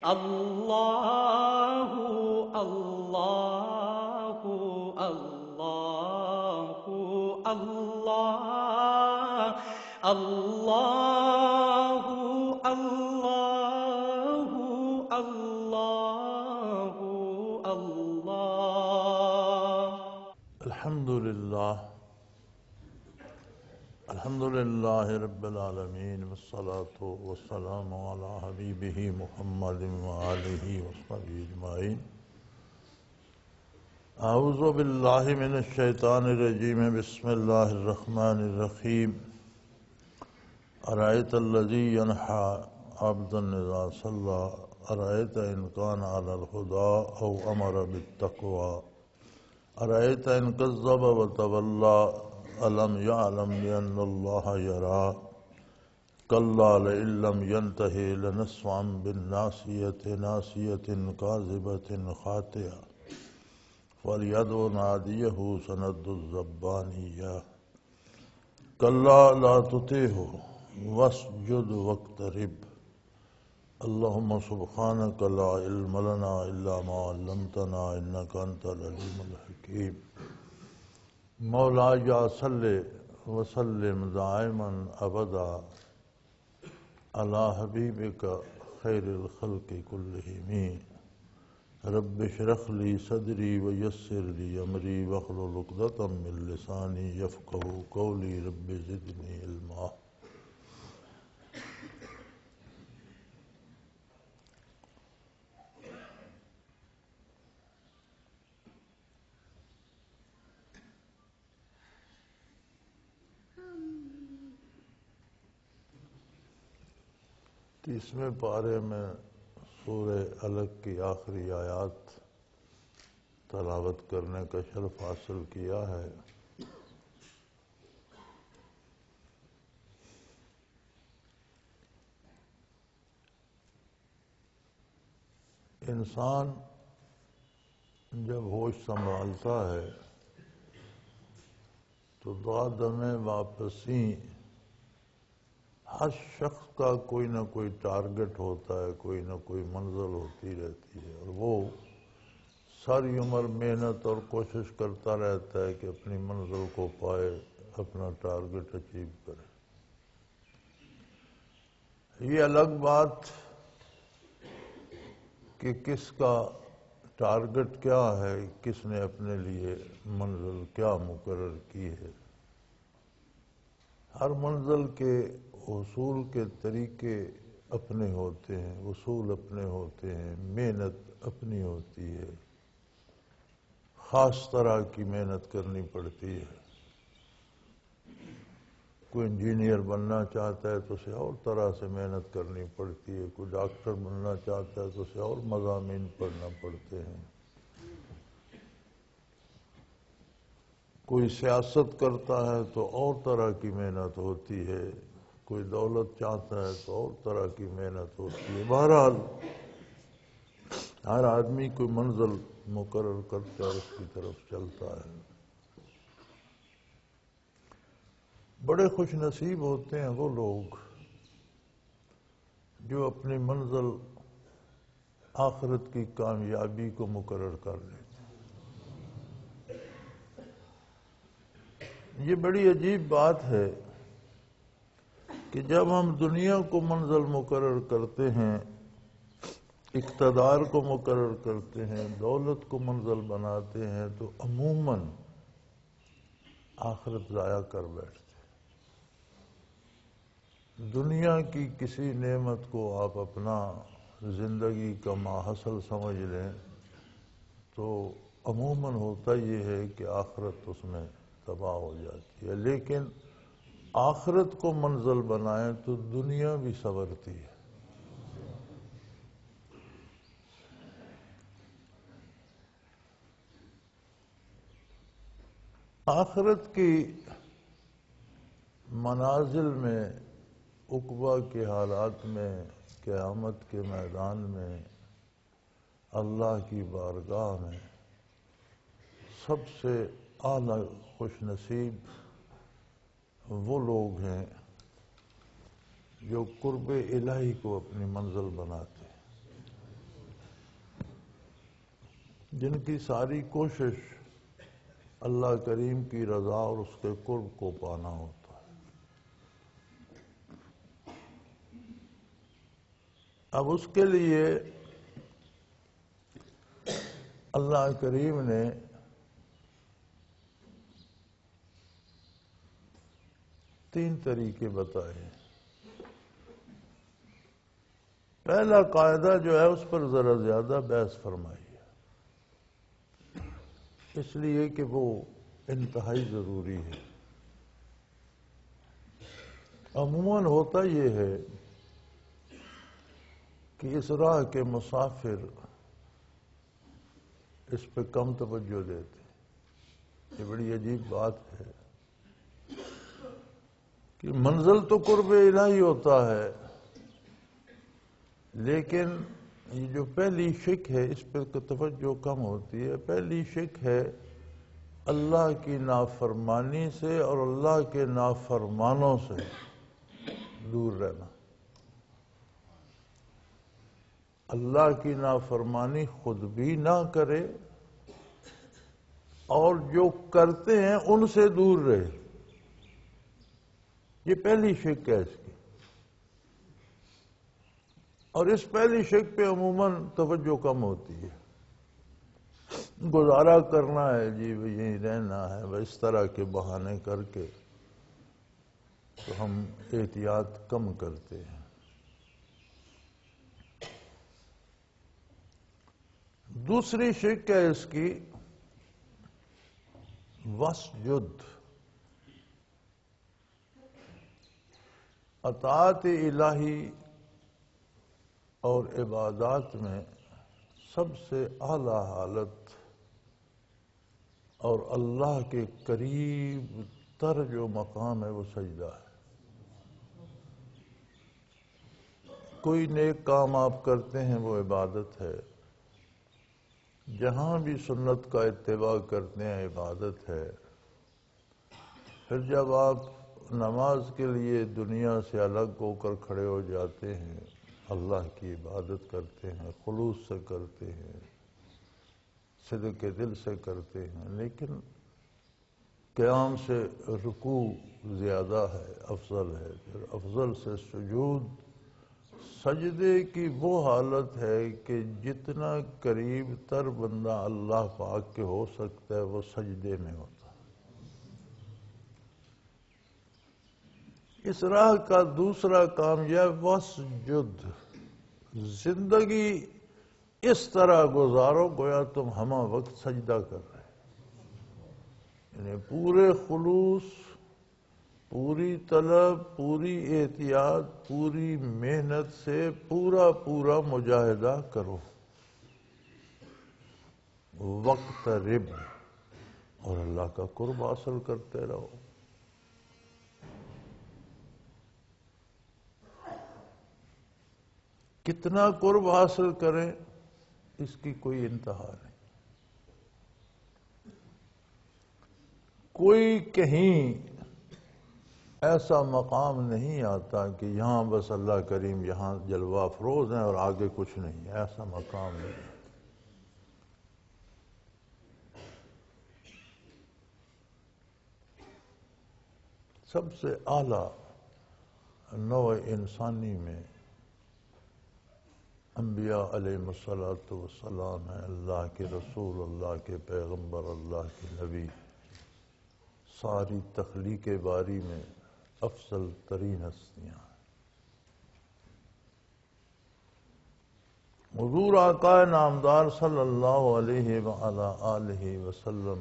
اللہ اللہ اللہ اللہ اللہ اللہ اللہ اللہ الحمد للہ رب العالمین والصلاة والسلام علی حبیبہ محمد وآلہ وصحبہ اجمعین۔ اعوذ باللہ من الشیطان الرجیم، بسم اللہ الرحمن الرحیم۔ ارأیت الذی ینہی عبدا اذا صلی، ارأیت ان کان علی الہدی او امر بالتقوی، ارأیت ان کذب وتولی، الم یعلم بأن اللہ یری، کلا لئن لم ینتہ لنسفعا بالناصیۃ ناصیۃ کاذبۃ خاطئہ، فلیدع نادیہ سندع الزبانیہ، کلا لا تطعہ واسجد واقترب۔ اللہم سبحانک لا علم لنا الا ما علمتنا انک انت العلیم الحکیم۔ مولایا صلی وسلم دائما ابدا علی حبیبک خیر الخلق کلہم، رب اشرح لی صدری ویسر لی امری واحلل عقدۃ من لسانی یفقہوا قولی، رب زدنی علما۔ 30ویں پارے میں سورہ علق کی آخری آیات تلاوت کرنے کا شرف حاصل کیا ہے۔ انسان جب ہوش سنبھالتا ہے تو بعدم واپسی ہر شخص کا کوئی نہ کوئی ٹارگٹ ہوتا ہے، کوئی نہ کوئی منزل ہوتی رہتی ہے، اور وہ ساری عمر محنت اور کوشش کرتا رہتا ہے کہ اپنی منزل کو پائے، اپنا ٹارگٹ اچیو کرے۔ یہ الگ بات کہ کس کا ٹارگٹ کیا ہے، کس نے اپنے لیے منزل کیا مقرر کی ہے۔ ہر منزل کے حصول کے طریقے اپنے ہوتے ہیں، اصول اپنے ہوتے ہیں، محنت اپنی ہوتی ہے، خاص طرح کی محنت کرنی پڑتی ہے۔ کوئی انجینئر بننا چاہتا ہے تو اسے اور طرح سے محنت کرنی پڑتی ہے، کوئی ڈاکٹر بننا چاہتا ہے تو اسے اور مضامین پڑھنا پڑتے ہیں، کوئی سیاست کرتا ہے تو اور طرح کی محنت ہوتی ہے، کوئی دولت چاہتا ہے تو اور طرح کی محنت ہوتی ہے۔ بہرحال ہر آدمی کوئی منزل مقرر کرتا ہے، اس کی طرف چلتا ہے۔ بڑے خوش نصیب ہوتے ہیں وہ لوگ جو اپنی منزل آخرت کی کامیابی کو مقرر کر لیتے ہیں۔ یہ بڑی عجیب بات ہے کہ جب ہم دنیا کو منزل مقرر کرتے ہیں، اقتدار کو مقرر کرتے ہیں، دولت کو منزل بناتے ہیں، تو عموماً آخرت ضائع کر بیٹھتے ہیں۔ دنیا کی کسی نعمت کو آپ اپنا زندگی کا ماحصل سمجھ لیں تو عموماً ہوتا یہ ہے کہ آخرت اس میں تباہ ہو جاتی ہے، لیکن آخرت کو منزل بنائیں تو دنیا بھی سنورتی ہے۔ آخرت کی منازل میں، عقبہ کے حالات میں، قیامت کے میدان میں، اللہ کی بارگاہ میں سب سے اعلیٰ خوش نصیب وہ لوگ ہیں جو قرب الہی کو اپنی منزل بناتے ہیں۔ جن کی ساری کوشش اللہ کریم کی رضا اور اس کے قرب کو پانا ہوتا ہے۔ اب اس کے لیے اللہ کریم نے تین طریقے بتائے ہیں۔ پہلا قاعدہ جو ہے اس پر ذرا زیادہ بحث فرمائی ہے، اس لیے کہ وہ انتہائی ضروری ہے۔ عموماً ہوتا یہ ہے کہ اس راہ کے مسافر اس پہ کم توجہ دیتے ہیں۔ یہ بڑی عجیب بات ہے کہ منزل تو قرب الہی ہوتا ہے، لیکن یہ جو پہلی شک ہے اس پہ توجہ کم ہوتی ہے۔ پہلی شک ہے اللہ کی نافرمانی سے اور اللہ کے نافرمانوں سے دور رہنا۔ اللہ کی نافرمانی خود بھی نہ کرے اور جو کرتے ہیں ان سے دور رہے، یہ پہلی شک ہے اس کی۔ اور اس پہلی شک پہ عموماً توجہ کم ہوتی ہے۔ گزارا کرنا ہے جی، یہیں رہنا ہے، اس طرح کے بہانے کر کے تو ہم احتیاط کم کرتے ہیں۔ دوسری شک ہے اس کی وسجد، اطاعت الہی اور عبادات میں سب سے اعلیٰ حالت اور اللہ کے قریب تر جو مقام ہے وہ سجدہ ہے۔ کوئی نیک کام آپ کرتے ہیں وہ عبادت ہے، جہاں بھی سنت کا اتباع کرتے ہیں عبادت ہے۔ پھر جب آپ نماز کے لیے دنیا سے الگ ہو کر کھڑے ہو جاتے ہیں، اللہ کی عبادت کرتے ہیں، خلوص سے کرتے ہیں، صدق کے دل سے کرتے ہیں، لیکن قیام سے رکوع زیادہ ہے، افضل ہے، پھر افضل سے سجود، سجدے کی وہ حالت ہے کہ جتنا قریب تر بندہ اللہ پاک کے ہو سکتا ہے وہ سجدے میں ہوتا ہے۔ اس راہ کا دوسرا کام یہ وسجد، زندگی اس طرح گزارو گویا تم ہمہ وقت سجدہ کر رہے، یعنی پورے خلوص، پوری طلب، پوری احتیاط، پوری محنت سے پورا مجاہدہ کرو۔ وقترب، اور اللہ کا قرب حاصل کرتے رہو۔ کتنا قرب حاصل کریں اس کی کوئی انتہا نہیں۔ کوئی کہیں ایسا مقام نہیں آتا کہ یہاں بس اللہ کریم یہاں جلوہ افروز ہیں اور آگے کچھ نہیں، ایسا مقام نہیں۔ سب سے اعلیٰ نوع انسانی میں انبیاء علیہ الصلوۃ والسلام ہیں، اللہ کے رسول، اللہ کے پیغمبر، اللہ کے نبی، ساری تخلیق باری میں افضل ترین ہستیاں ہیں۔ حضور آقا نامدار صلی اللہ علیہ وآلہ آلہ وسلم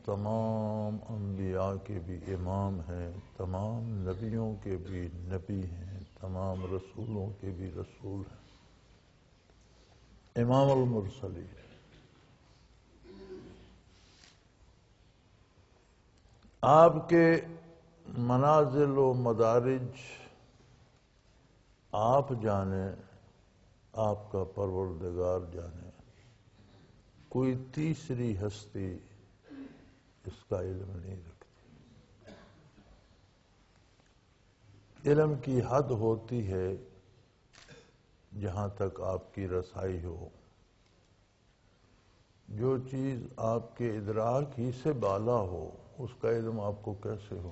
تمام انبیاء کے بھی امام ہیں، تمام نبیوں کے بھی نبی ہیں، تمام رسولوں کے بھی رسول ہیں، امام المرسلین۔ آپ کے منازل و مدارج آپ جانیں، آپ کا پروردگار جانے، کوئی تیسری ہستی اس کا علم نہیں رکھتی۔ علم کی حد ہوتی ہے جہاں تک آپ کی رسائی ہو، جو چیز آپ کے ادراک ہی سے بالا ہو اس کا علم آپ کو کیسے ہو؟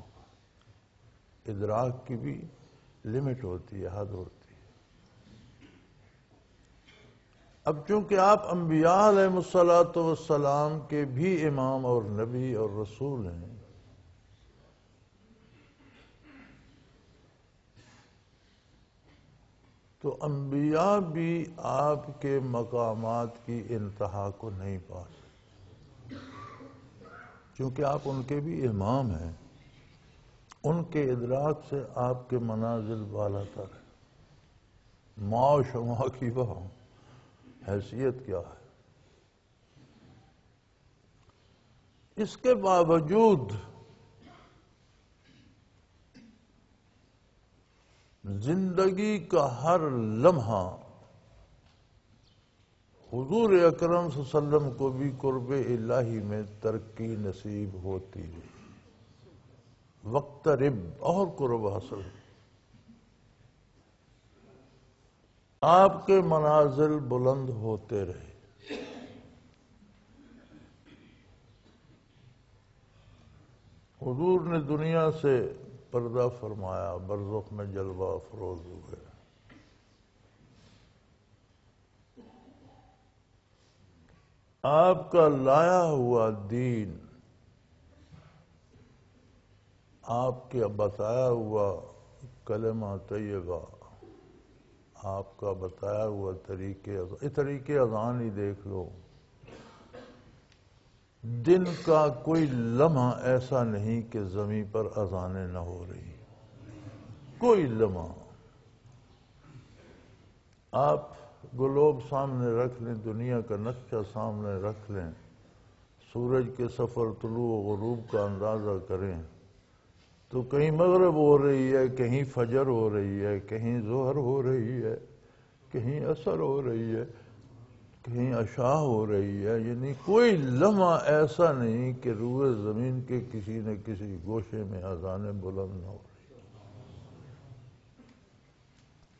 ادراک کی بھی لمٹ ہوتی ہے، حد ہوتی ہے۔ اب چونکہ آپ انبیاء علیہ الصلوۃ والسلام کے بھی امام اور نبی اور رسول ہیں، تو انبیاء بھی آپ کے مقامات کی انتہا کو نہیں پا سکتے، چونکہ آپ ان کے بھی امام ہیں۔ ان کے ادراک سے آپ کے منازل بالا تر ہیں۔ ما و شما کی وہ حیثیت کیا ہے؟ اس کے باوجود زندگی کا ہر لمحہ حضور اکرم صلی اللہ علیہ وسلم کو بھی قرب الہی میں ترقی نصیب ہوتی ہے۔ وقترب اور قرب حاصل، آپ کے منازل بلند ہوتے رہے۔ حضور نے دنیا سے پردہ فرمایا، برزخ میں جلوہ افروز ہوئے۔ آپ کا لایا ہوا دین، آپ کے بتایا ہوا کلمہ طیبہ، آپ کا بتایا ہوا طریقے اذان ہی دیکھ لو، دن کا کوئی لمحہ ایسا نہیں کہ زمین پر اذانیں نہ ہو رہی، کوئی لمحہ۔ آپ گلوب سامنے رکھ لیں، دنیا کا نقشہ سامنے رکھ لیں، سورج کے سفر، طلوع و غروب کا اندازہ کریں تو کہیں مغرب ہو رہی ہے، کہیں فجر ہو رہی ہے، کہیں ظہر ہو رہی ہے، کہیں عصر ہو رہی ہے، کہیں عشاء ہو رہی ہے، یعنی کوئی لمحہ ایسا نہیں کہ روئے زمین کے کسی نہ کسی گوشے میں اذانیں بلند نہ ہو رہی،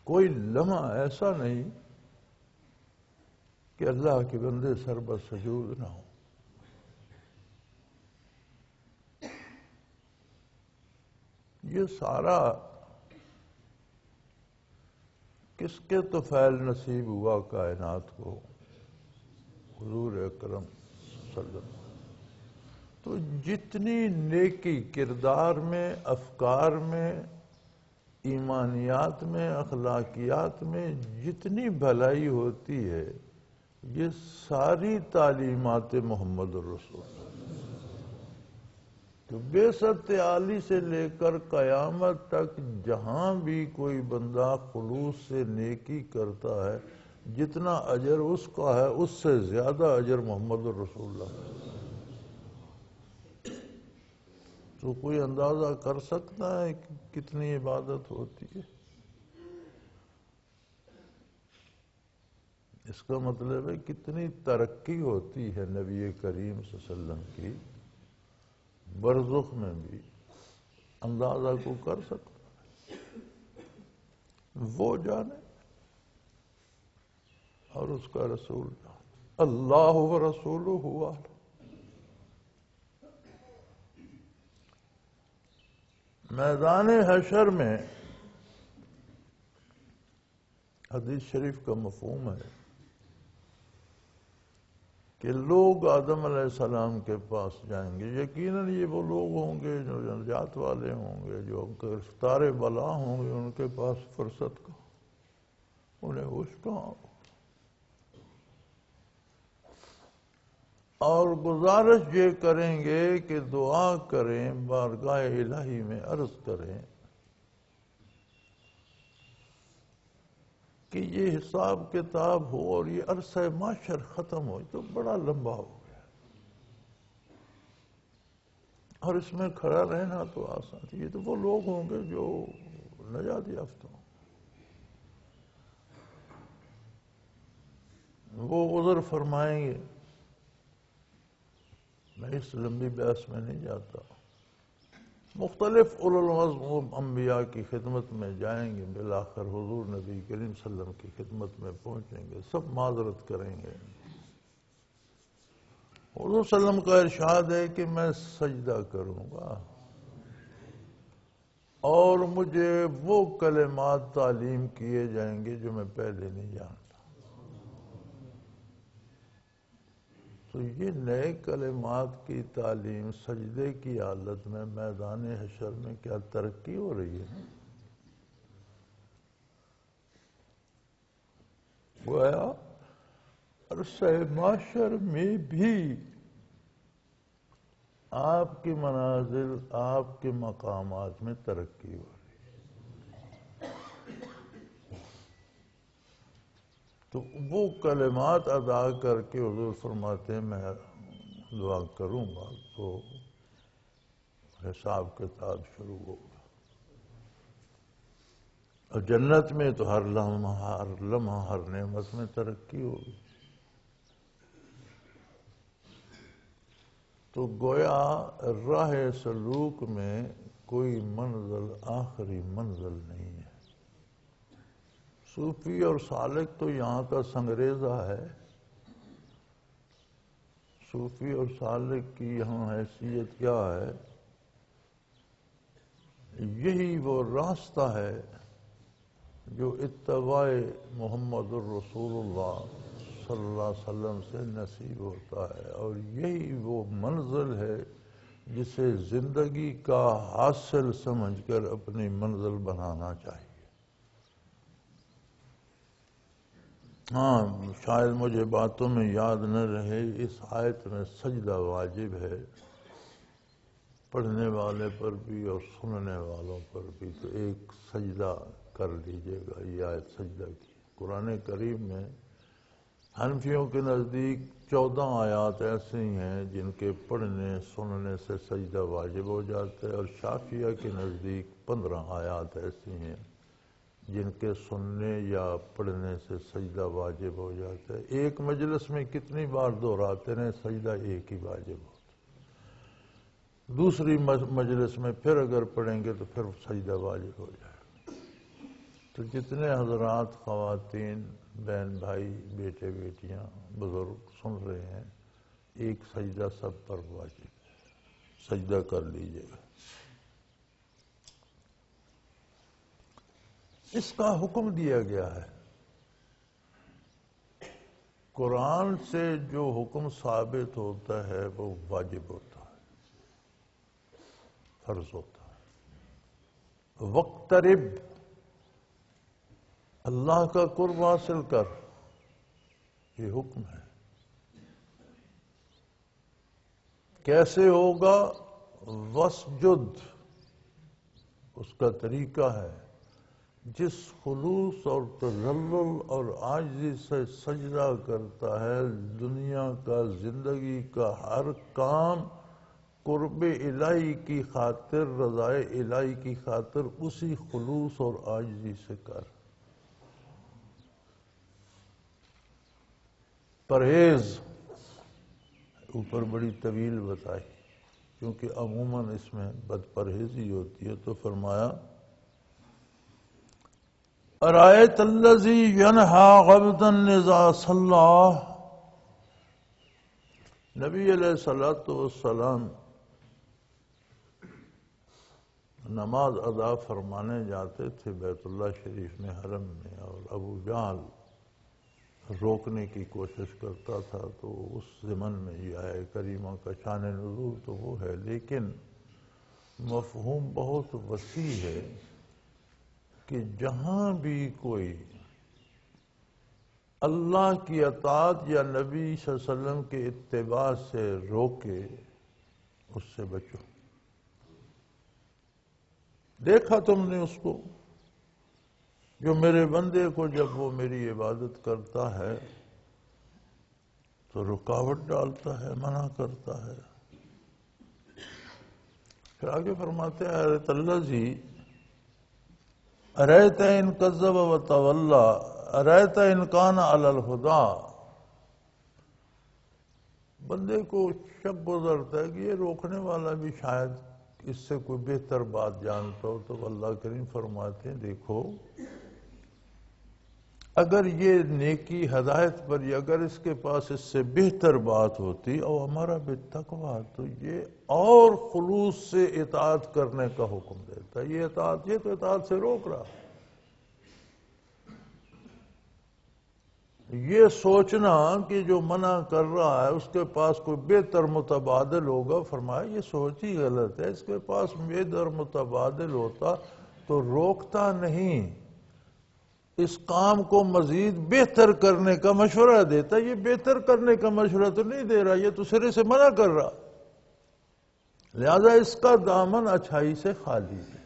کوئی لمحہ ایسا نہیں کہ اللہ کے بندے سر بسجود نہ ہو۔ یہ سارا کس کے طفیل نصیب ہوا کائنات کو؟ حضور اکرم صلی اللہ علیہ وسلم۔ تو جتنی نیکی کردار میں، افکار میں، ایمانیات میں، اخلاقیات میں جتنی بھلائی ہوتی ہے، یہ ساری تعلیمات محمد الرسول اللہ۔ تو بعثت عالی سے لے کر قیامت تک جہاں بھی کوئی بندہ خلوص سے نیکی کرتا ہے، جتنا اجر اس کا ہے اس سے زیادہ اجر محمد الرسول اللہ۔ تو کوئی اندازہ کر سکتا ہے کہ کتنی عبادت ہوتی ہے؟ اس کا مطلب ہے کتنی ترقی ہوتی ہے نبی کریم صلی اللہ علیہ وسلم کی، برزخ میں بھی اندازہ کو کر سکتا ہے؟ وہ جانے اور اس کا رسول جانے۔ اللہ و رسولہ اعلم۔ میدان حشر میں حدیث شریف کا مفہوم ہے کہ لوگ آدم علیہ السلام کے پاس جائیں گے، یقیناً یہ وہ لوگ ہوں گے جو نجات والے ہوں گے، جو گرفتار بلا ہوں گے، ان کے پاس فرصت کا، انہیں ہوش کہاں ہو۔ اور گزارش یہ کریں گے کہ دعا کریں، بارگاہ الہی میں عرض کریں کہ یہ حساب کتاب ہو اور یہ عرصہ محشر ختم ہو، تو بڑا لمبا ہو گیا، اور اس میں کھڑا رہنا تو آسان۔ یہ تو وہ لوگ ہوں گے جو نجات یافتہ ہوں، وہ عذر فرمائیں گے، میں اس لمبی بحث میں نہیں جاتا۔ مختلف اولو العزم انبیاء کی خدمت میں جائیں گے، بالآخر حضور نبی کریم صلی اللہ علیہ وسلم کی خدمت میں پہنچیں گے، سب معذرت کریں گے۔ حضور صلی اللہ علیہ وسلم کا ارشاد ہے کہ میں سجدہ کروں گا اور مجھے وہ کلمات تعلیم کیے جائیں گے جو میں پہلے نہیں جانتا. تو یہ نئے کلمات کی تعلیم سجدے کی حالت میں میدان حشر میں کیا ترقی ہو رہی ہے؟ گویا عرصہ محشر میں بھی آپ کی منازل، آپ کے مقامات میں ترقی ہو رہی ہے. تو وہ کلمات ادا کر کے حضور فرماتے ہیں میں دعا کروں گا تو حساب کتاب شروع ہوگا. اور جنت میں تو ہر لمحہ ہر نعمت میں ترقی ہوگی. تو گویا راہ سلوک میں کوئی منزل آخری منزل نہیں ہے. صوفی اور سالک تو یہاں کا سنگریزہ ہے. صوفی اور سالک کی یہاں حیثیت کیا ہے؟ یہی وہ راستہ ہے جو اتباع محمد الرسول اللہ صلی اللہ علیہ وسلم سے نصیب ہوتا ہے، اور یہی وہ منزل ہے جسے زندگی کا حاصل سمجھ کر اپنی منزل بنانا چاہیے. ہاں شاید مجھے باتوں میں یاد نہ رہے، اس آیت میں سجدہ واجب ہے پڑھنے والے پر بھی اور سننے والوں پر بھی. تو ایک سجدہ کر لیجئے گا. یہ آیت سجدہ کی. قرآن کریم میں حنفیوں کے نزدیک 14 آیات ایسی ہیں جن کے پڑھنے سننے سے سجدہ واجب ہو جاتا ہے، اور شافعیہ کے نزدیک 15 آیات ایسی ہیں جن کے سننے یا پڑھنے سے سجدہ واجب ہو جاتا ہے. ایک مجلس میں کتنی بار دہراتے رہیں سجدہ ایک ہی واجب ہوتا. دوسری مجلس میں پھر اگر پڑھیں گے تو پھر سجدہ واجب ہو جائے گا. تو جتنے حضرات، خواتین، بہن بھائی، بیٹے بیٹیاں، بزرگ سن رہے ہیں، ایک سجدہ سب پر واجب ہے. سجدہ کر لیجئے گا. اس کا حکم دیا گیا ہے. قرآن سے جو حکم ثابت ہوتا ہے وہ واجب ہوتا ہے، فرض ہوتا ہے. وقترب، اللہ کا قرب حاصل کر، یہ حکم ہے. کیسے ہوگا؟ وسجد، اس کا طریقہ ہے. جس خلوص اور تذلل اور عاجزی سے سجدہ کرتا ہے، دنیا کا، زندگی کا ہر کام قرب الہی کی خاطر، رضائے الہی کی خاطر اسی خلوص اور عاجزی سے کر. پرہیز اوپر بڑی طویل بتائی کیونکہ عموماً اس میں بد پرہیزی ہوتی ہے. تو فرمایا ارأیت الذی ینہا عبدا اذا صلی. نبی علیہ الصلوۃ والسلام نماز ادا فرمانے جاتے تھے بیت اللہ شریف میں، حرم میں، اور ابو جہل روکنے کی کوشش کرتا تھا. تو اس ضمن میں یہ آیہ کریمہ کا شان نزول تو وہ ہے، لیکن مفہوم بہت وسیع ہے کہ جہاں بھی کوئی اللہ کی اطاعت یا نبی صلی اللہ علیہ وسلم کے اتباع سے روکے، اس سے بچو. دیکھا تم نے اس کو جو میرے بندے کو جب وہ میری عبادت کرتا ہے تو رکاوٹ ڈالتا ہے، منع کرتا ہے. پھر آگے فرماتے ہیں ارأیت الذی، ارأیت ان کذب وتولی، ارأیت ان کان علی الہدی. بندے کو شک گزرتا ہے کہ یہ روکنے والا بھی شاید اس سے کوئی بہتر بات جانتا ہو. تو اللہ کریم فرماتے ہیں دیکھو اگر یہ نیکی ہدایت پر یا اگر اس کے پاس اس سے بہتر بات ہوتی او ہمارا بالتقویٰ تو یہ اور خلوص سے اطاعت کرنے کا حکم دیتا. یہ تو اطاعت سے روک رہا. یہ سوچنا کہ جو منع کر رہا ہے اس کے پاس کوئی بہتر متبادل ہوگا، فرمایا یہ سوچ ہی غلط ہے. اس کے پاس بہتر متبادل ہوتا تو روکتا نہیں، اس کام کو مزید بہتر کرنے کا مشورہ دیتا. یہ بہتر کرنے کا مشورہ تو نہیں دے رہا، یہ تو سرے سے منع کر رہا. لہذا اس کا دامن اچھائی سے خالی ہے.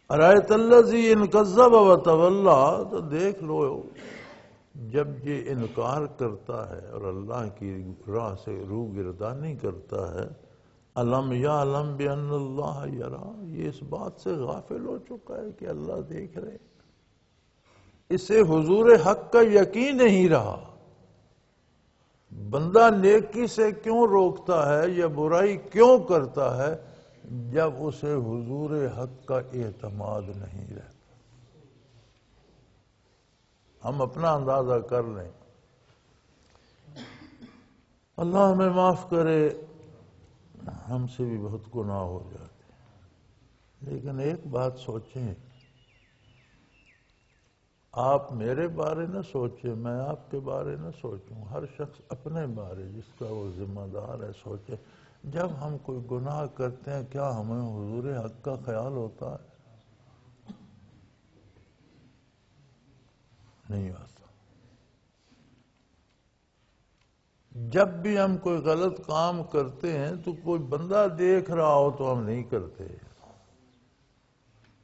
ارایت الذی ان کذب وتولی، تو دیکھ لو جب یہ انکار کرتا ہے اور اللہ کی راہ سے روگردانی کرتا ہے. الم یعلم بان اللہ یری، یہ اس بات سے غافل ہو چکا ہے کہ اللہ دیکھ رہے. اسے حضور حق کا یقین نہیں رہا. بندہ نیکی سے کیوں روکتا ہے یا برائی کیوں کرتا ہے؟ جب اسے حضور حق کا اعتماد نہیں رہتا. ہم اپنا اندازہ کر لیں. اللہ ہمیں معاف کرے، ہم سے بھی بہت گناہ ہو جاتے ہیں. لیکن ایک بات سوچیں، آپ میرے بارے نہ سوچیں، میں آپ کے بارے نہ سوچوں، ہر شخص اپنے بارے جس کا وہ ذمہ دار ہے سوچے. جب ہم کوئی گناہ کرتے ہیں کیا ہمیں حضور حق کا خیال ہوتا ہے؟ نہیں آتا. جب بھی ہم کوئی غلط کام کرتے ہیں تو کوئی بندہ دیکھ رہا ہو تو ہم نہیں کرتے.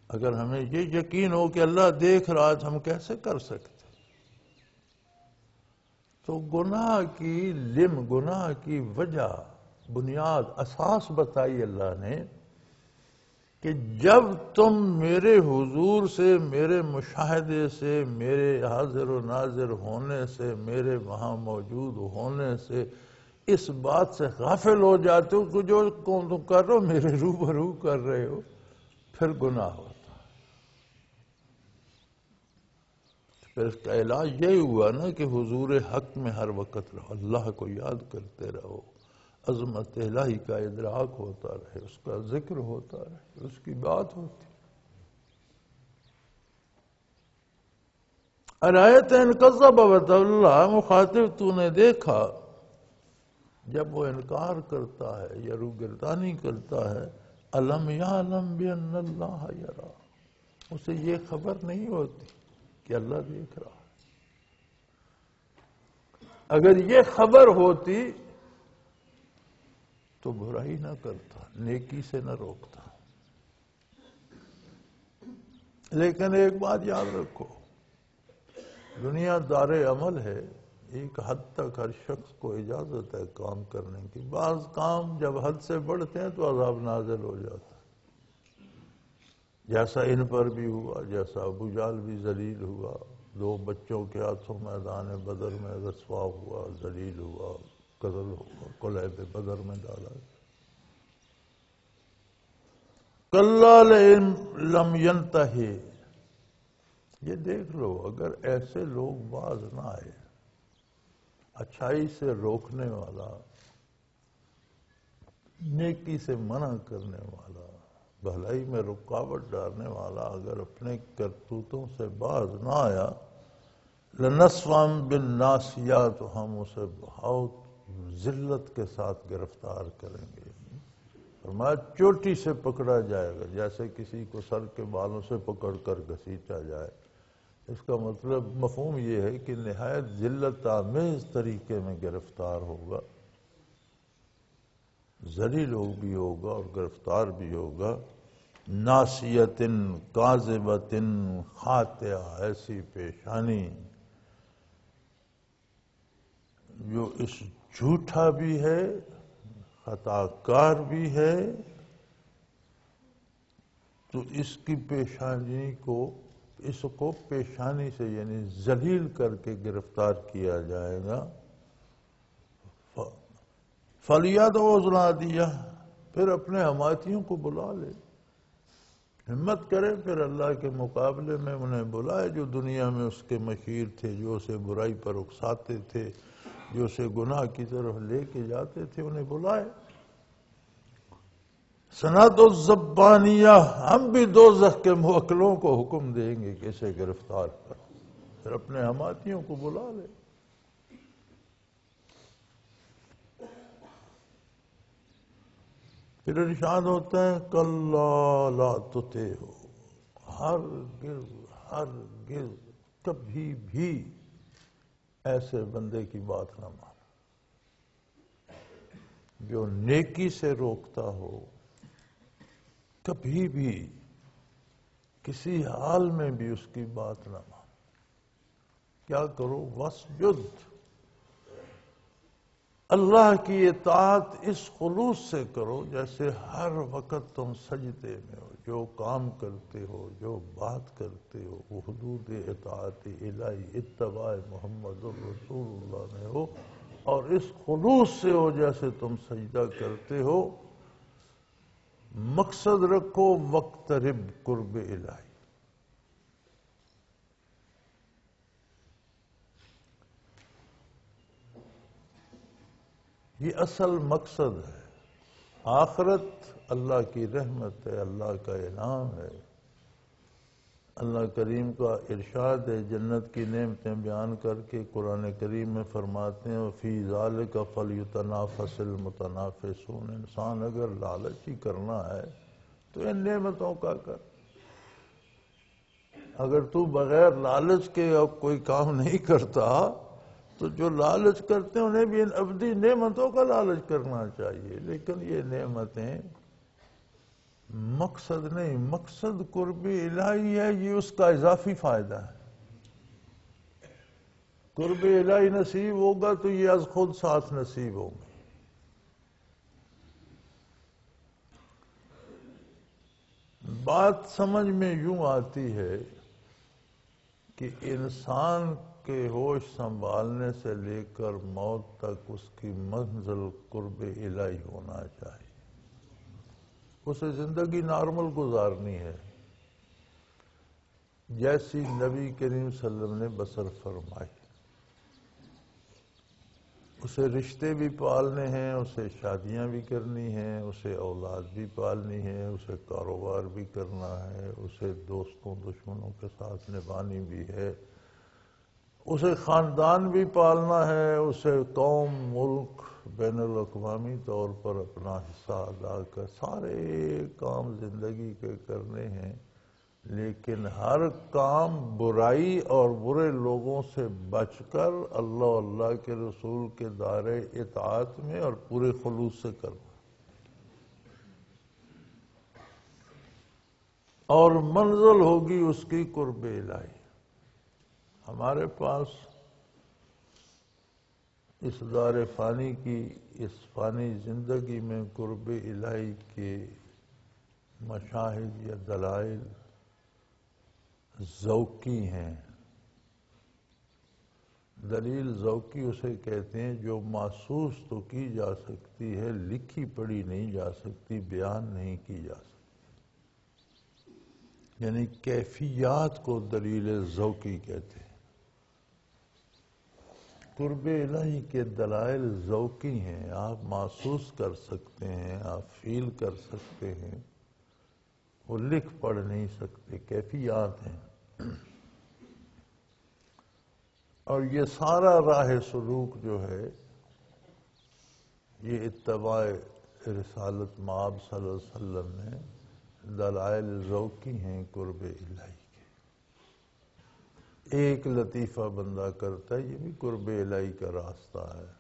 اگر ہمیں یہ یقین ہو کہ اللہ دیکھ رہا ہے تو ہم کیسے کر سکتے؟ تو گناہ کی وجہ، بنیاد، اساس بتائی اللہ نے کہ جب تم میرے حضور سے، میرے مشاہدے سے، میرے حاضر و ناظر ہونے سے، میرے وہاں موجود ہونے سے اس بات سے غافل ہو جاتے ہو کہ جو تم کر رہے ہو میرے روبرو کر رہے ہو، پھر گناہ ہوتا. پھر اس کا علاج یہی ہوا نا کہ حضور حق میں ہر وقت رہو، اللہ کو یاد کرتے رہو، عظمت الہی کا ادراک ہوتا رہے، اس کا ذکر ہوتا رہے، اس کی بات ہوتی. ارایت ان کذب وتولی، مخاطب تو نے دیکھا جب وہ انکار کرتا ہے یا روگردانی کرتا ہے. الم یعلم بان اللہ یری، اسے یہ خبر نہیں ہوتی کہ اللہ دیکھ رہا. اگر یہ خبر ہوتی تو برائی نہ کرتا، نیکی سے نہ روکتا. لیکن ایک بات یاد رکھو، دنیا دار عمل ہے. ایک حد تک ہر شخص کو اجازت ہے کام کرنے کی. بعض کام جب حد سے بڑھتے ہیں تو عذاب نازل ہو جاتا ہے، جیسا ان پر بھی ہوا، جیسا ابو جہل بھی ذلیل ہوا. 2 بچوں کے ہاتھوں میدان بدر میں رسوا ہوا، ذلیل ہوا، قتل ہوا، قلیب بدر میں ڈالا. کلا لئن لم ینتہی، یہ دیکھ لو اگر ایسے لوگ باز نہ آئے، اچھائی سے روکنے والا، نیکی سے منع کرنے والا، بھلائی میں رکاوٹ ڈالنے والا اگر اپنے کرتوتوں سے باز نہ آیا، لنسفعا بالناصیہ، تو ہم اسے بہت ذلت کے ساتھ گرفتار کریں گے. فرمایا چوٹی سے پکڑا جائے گا، جیسے کسی کو سر کے بالوں سے پکڑ کر گھسیٹا جائے. اس کا مطلب مفہوم یہ ہے کہ نہایت ذلت آمیز طریقے میں گرفتار ہوگا، ذلیل بھی ہوگا اور گرفتار بھی ہوگا. ناصیۃ کاذبۃ خاطئہ، ایسی پیشانی جو اس جھوٹا بھی ہے، خطا کار بھی ہے. تو اس کی پیشانی کو، اس کو پیشانی سے یعنی ذلیل کر کے گرفتار کیا جائے گا. فَلْيَدْعُ نَادِيَهُ، پھر اپنے حمایتیوں کو بلا لے، ہمت کرے، پھر اللہ کے مقابلے میں انہیں بلائے جو دنیا میں اس کے مشیر تھے، جو اسے برائی پر اکساتے تھے، جو اسے گناہ کی طرف لے کے جاتے تھے، انہیں بلائے۔ سند الزبانیہ، ہم بھی دوزخ کے موکلوں کو حکم دیں گے کہ اسے گرفتار کر، پھر اپنے حمایتیوں کو بلا لے۔ پھر ارشاد ہوتا ہے کَلَّا لَا تُطِعْهُ، ہرگز کبھی بھی ایسے بندے کی بات نہ مان جو نیکی سے روکتا ہو، کبھی بھی کسی حال میں بھی اس کی بات نہ مان۔ کیا کرو؟ وَاسْجُدْ، اللہ کی اطاعت اس خلوص سے کرو جیسے ہر وقت تم سجدے میں ہو، جو کام کرتے ہو، جو بات کرتے ہو، وہ حدود اطاعت الہی اتباع محمد الرسول اللہ میں ہو، اور اس خلوص سے ہو جیسے تم سجدہ کرتے ہو۔ مقصد رکھو وقترب قرب الہی، یہ اصل مقصد ہے۔ آخرت اللہ کی رحمت ہے، اللہ کا انعام ہے۔ اللہ کریم کا ارشاد ہے، جنت کی نعمتیں بیان کر کے قرآن کریم میں فرماتے ہیں وَفِي ذَلِكَ فَلْيُتَنَافَسِ الْمُتَنَافِسُونَ، انسان اگر لالچ ہی کرنا ہے تو ان نعمتوں کا کر۔ اگر تو بغیر لالچ کے اب کوئی کام نہیں کرتا تو جو لالچ کرتے ہیں انہیں بھی ان ابدی نعمتوں کا لالچ کرنا چاہیے، لیکن یہ نعمتیں مقصد نہیں، مقصد قرب الہی ہے، یہ اس کا اضافی فائدہ ہے۔ قرب الہی نصیب ہوگا تو یہ از خود ساتھ نصیب ہوگا۔ بات سمجھ میں یوں آتی ہے کہ انسان کے ہوش سنبھالنے سے لے کر موت تک اس کی منزل قرب الہی ہونا چاہیے، اسے زندگی نارمل گزارنی ہے جیسی نبی کریم صلی اللہ علیہ وسلم نے بسر فرمائی۔ اسے رشتے بھی پالنے ہیں، اسے شادیاں بھی کرنی ہیں، اسے اولاد بھی پالنی ہے، اسے کاروبار بھی کرنا ہے، اسے دوستوں دشمنوں کے ساتھ نبھانی بھی ہے، اسے خاندان بھی پالنا ہے، اسے قوم ملک بین الاقوامی طور پر اپنا حصہ ادا کر، سارے کام زندگی کے کرنے ہیں، لیکن ہر کام برائی اور برے لوگوں سے بچ کر اللہ اللہ کے رسول کے دائرے اطاعت میں اور پورے خلوص سے کرنا، اور منزل ہوگی اس کی قرب الہی۔ ہمارے پاس اس دار فانی کی، اس فانی زندگی میں قرب الہی کے مشاہد یا دلائل ذوقی ہیں۔ دلیل ذوقی اسے کہتے ہیں جو محسوس تو کی جا سکتی ہے، لکھی پڑھی نہیں جا سکتی، بیان نہیں کی جا سکتی، یعنی کیفیات کو دلیل ذوقی کہتے ہیں۔ قرب الہی کے دلائل ذوقی ہیں، آپ محسوس کر سکتے ہیں، آپ فیل کر سکتے ہیں، وہ لکھ پڑھ نہیں سکتے، کیفیات ہیں۔ اور یہ سارا راہ سلوک جو ہے یہ اتباع رسالت مآب صلی اللہ علیہ وسلم میں دلائل ذوقی ہیں قرب الہی کے۔ ایک لطیفہ بندہ کرتا ہے، یہ بھی قرب الہی کا راستہ ہے،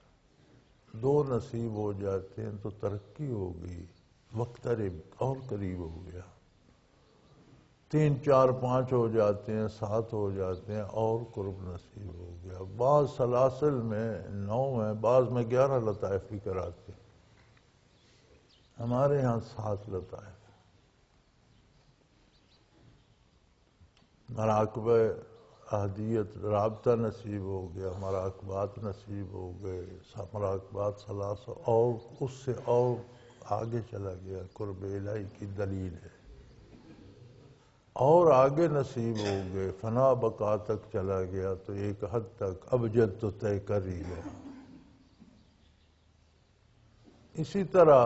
دو نصیب ہو جاتے ہیں تو ترقی ہو گئی، وقترب اور قریب ہو گیا، 3 4 5 ہو جاتے ہیں، 7 ہو جاتے ہیں اور قرب نصیب ہو گیا۔ بعض سلاسل میں 9 ہیں، بعض میں 11 لطائف بھی کراتے ہیں، ہمارے ہاں 7 لطائف۔ مراقبہ احدیت رابطہ نصیب ہو گیا، مراقبات نصیب ہو گئے، مراقبات 3 اور اس سے اور آگے چلا گیا، قرب الہی کی دلیل ہے، اور آگے نصیب ہو گئے، فنا بقا تک چلا گیا تو ایک حد تک ابجد تو طے کر ہی گیا۔ اسی طرح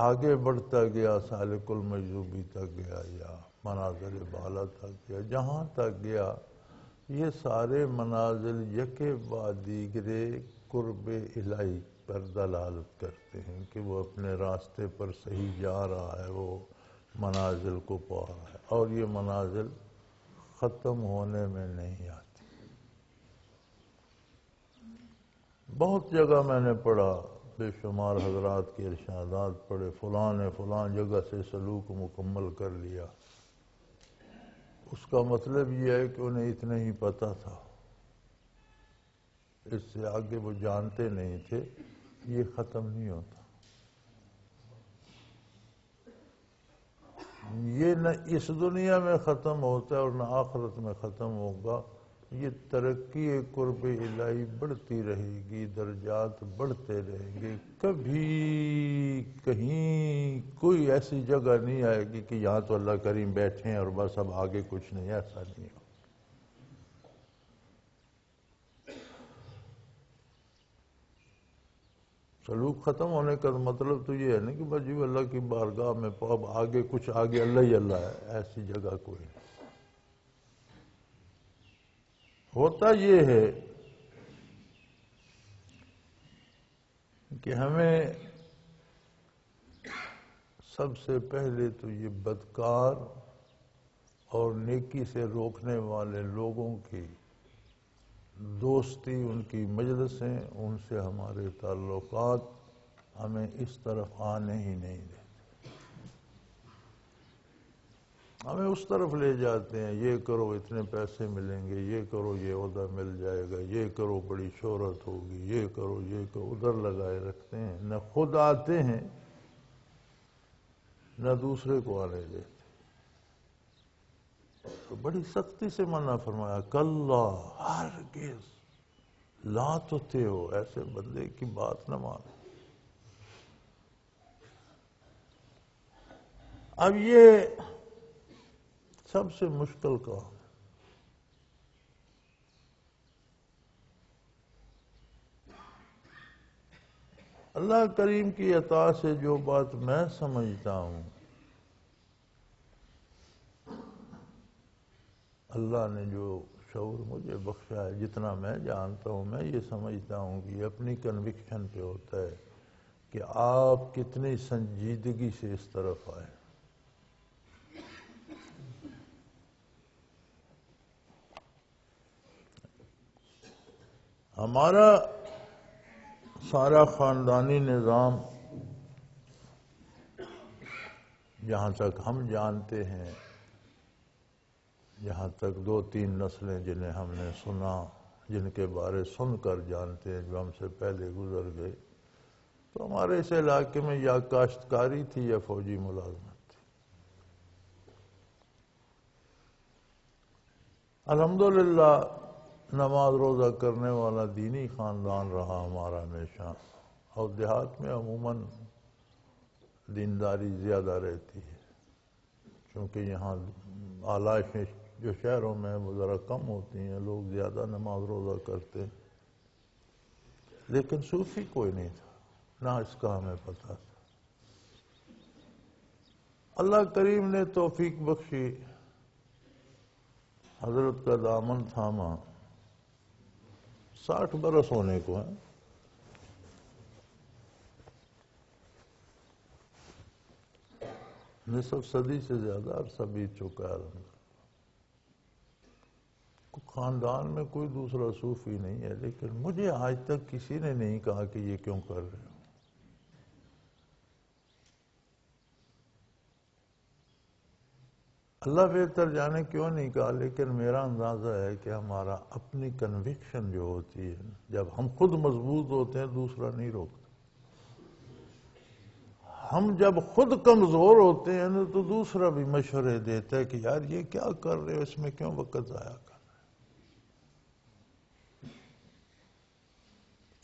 آگے بڑھتا گیا، سالک المجذوبی تک گیا یا منازل بالا تک گیا، جہاں تک گیا یہ سارے منازل یکے بعد دیگرے قرب الہی پر دلالت کرتے ہیں کہ وہ اپنے راستے پر صحیح جا رہا ہے، وہ منازل کو پا رہا ہے، اور یہ منازل ختم ہونے میں نہیں آتی۔ بہت جگہ میں نے پڑھا، بے شمار حضرات کے ارشادات پڑھے، فلاں نے فلاں جگہ سے سلوک مکمل کر لیا، اس کا مطلب یہ ہے کہ انہیں اتنا ہی پتہ تھا، اس سے آگے وہ جانتے نہیں تھے، یہ ختم نہیں ہوتا۔ یہ نہ اس دنیا میں ختم ہوتا ہے اور نہ آخرت میں ختم ہوگا، یہ ترقی قرب الہی بڑھتی رہے گی، درجات بڑھتے رہیں گے، کبھی کہیں کوئی ایسی جگہ نہیں آئے گی کہ یہاں تو اللہ کریم بیٹھے ہیں اور بس اب آگے کچھ نہیں، ایسا نہیں ہوگا۔ سلوک ختم ہونے کا مطلب تو یہ ہے نا کہ بس جی اللہ کی بارگاہ میں اب آگے کچھ، آگے اللہ ہی اللہ ہے، ایسی جگہ کوئی نہیں۔ ہوتا یہ ہے کہ ہمیں سب سے پہلے تو یہ بدکار اور نیکی سے روکنے والے لوگوں کی دوستی، ان کی مجلسیں، ان سے ہمارے تعلقات ہمیں اس طرف آنے ہی نہیں دیتے، ہمیں اس طرف لے جاتے ہیں، یہ کرو اتنے پیسے ملیں گے، یہ کرو یہ عہدہ مل جائے گا، یہ کرو بڑی شہرت ہوگی، یہ کرو یہ کرو، ادھر لگائے رکھتے ہیں، نہ خود آتے ہیں نہ دوسرے کو آنے دیتے۔ تو بڑی سختی سے منع فرمایا، کلا ہرگز لا تطیعوا، ایسے بندے کی بات نہ مانو۔ اب یہ سب سے مشکل کام ہے۔ اللہ کریم کی عطا سے جو بات میں سمجھتا ہوں، اللہ نے جو شعور مجھے بخشا ہے، جتنا میں جانتا ہوں، میں یہ سمجھتا ہوں کہ یہ اپنی کنوکشن پہ ہوتا ہے کہ آپ کتنی سنجیدگی سے اس طرف آئے۔ ہمارا سارا خاندانی نظام، جہاں تک ہم جانتے ہیں، جہاں تک 2-3 نسلیں جنہیں ہم نے سنا، جن کے بارے سن کر جانتے ہیں، جو ہم سے پہلے گزر گئے، تو ہمارے اس علاقے میں یا کاشتکاری تھی یا فوجی ملازمت تھی۔ الحمدللہ نماز روزہ کرنے والا دینی خاندان رہا ہمارا ہمیشہ، اور دیہات میں عموماً دینداری زیادہ رہتی ہے، کیونکہ یہاں آلائشیں جو شہروں میں وہ ذرا کم ہوتی ہیں، لوگ زیادہ نماز روزہ کرتے ہیں، لیکن صوفی کوئی نہیں تھا، نہ اس کا ہمیں پتہ تھا۔ اللہ کریم نے توفیق بخشی، حضرت کا دامن تھاما، 60 برس ہونے کو ہیں، نصف صدی سے زیادہ عرصہ بیت چکا ہے۔ خاندان میں کوئی دوسرا صوفی نہیں ہے، لیکن مجھے آج تک کسی نے نہیں کہا کہ یہ کیوں کر رہے ہو۔ اللہ بہتر جانے کیوں نہیں کہا، لیکن میرا اندازہ ہے کہ ہمارا اپنی کنوکشن جو ہوتی ہے، جب ہم خود مضبوط ہوتے ہیں دوسرا نہیں روکتا، ہم جب خود کمزور ہوتے ہیں نا تو دوسرا بھی مشورے دیتا ہے کہ یار یہ کیا کر رہے ہو، اس میں کیوں وقت ضائع کر رہے ہو۔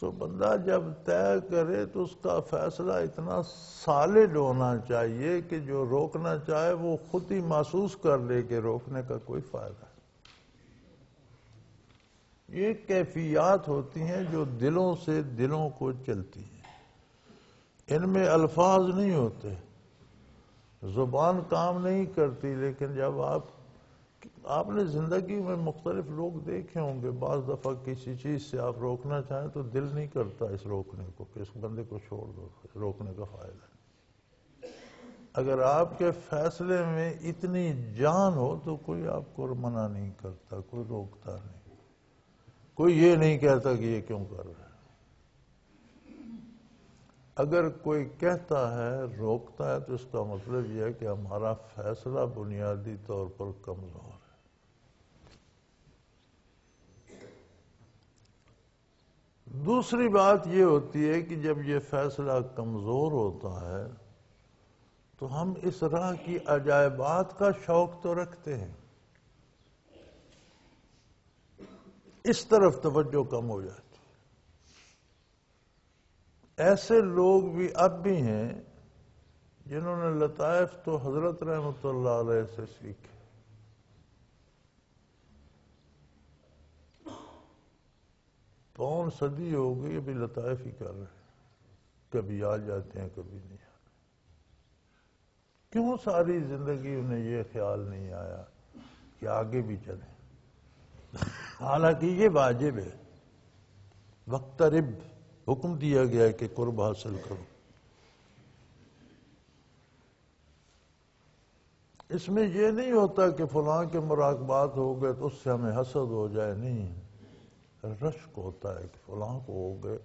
تو بندہ جب طے کرے تو اس کا فیصلہ اتنا سالڈ ہونا چاہیے کہ جو روکنا چاہے وہ خود ہی محسوس کر لے کہ روکنے کا کوئی فائدہ نہیں۔ یہ کیفیات ہوتی ہیں جو دلوں سے دلوں کو چلتی ہیں، ان میں الفاظ نہیں ہوتے، زبان کام نہیں کرتی، لیکن جب آپ نے زندگی میں مختلف لوگ دیکھے ہوں گے، بعض دفعہ کسی چیز سے آپ روکنا چاہیں تو دل نہیں کرتا اس روکنے کو کہ اس بندے کو چھوڑ دو، روکنے کا فائدہ نہیں۔ اگر آپ کے فیصلے میں اتنی جان ہو تو کوئی آپ کو منع نہیں کرتا، کوئی روکتا نہیں، کوئی یہ نہیں کہتا کہ یہ کیوں کر رہا ہے۔ اگر کوئی کہتا ہے، روکتا ہے، تو اس کا مطلب یہ ہے کہ ہمارا فیصلہ بنیادی طور پر کمزور ہے۔ دوسری بات یہ ہوتی ہے کہ جب یہ فیصلہ کمزور ہوتا ہے تو ہم اس راہ کی عجائبات کا شوق تو رکھتے ہیں، اس طرف توجہ کم ہو جاتی۔ ایسے لوگ بھی اب بھی ہیں جنہوں نے لطائف تو حضرت رحمۃ اللہ علیہ سے سیکھے، پون صدی ہو گئی ابھی لطائف ہی کر رہے ہیں، کبھی آ جاتے ہیں کبھی نہیں آتے۔ کیوں ساری زندگی انہیں یہ خیال نہیں آیا کہ آگے بھی چلیں؟ حالانکہ یہ واجب ہے، وقترب حکم دیا گیا ہے کہ قرب حاصل کرو۔ اس میں یہ نہیں ہوتا کہ فلاں کے مراقبات ہو گئے تو اس سے ہمیں حسد ہو جائے، نہیں، رشک ہوتا ہے کہ فلاں کو ہو گئے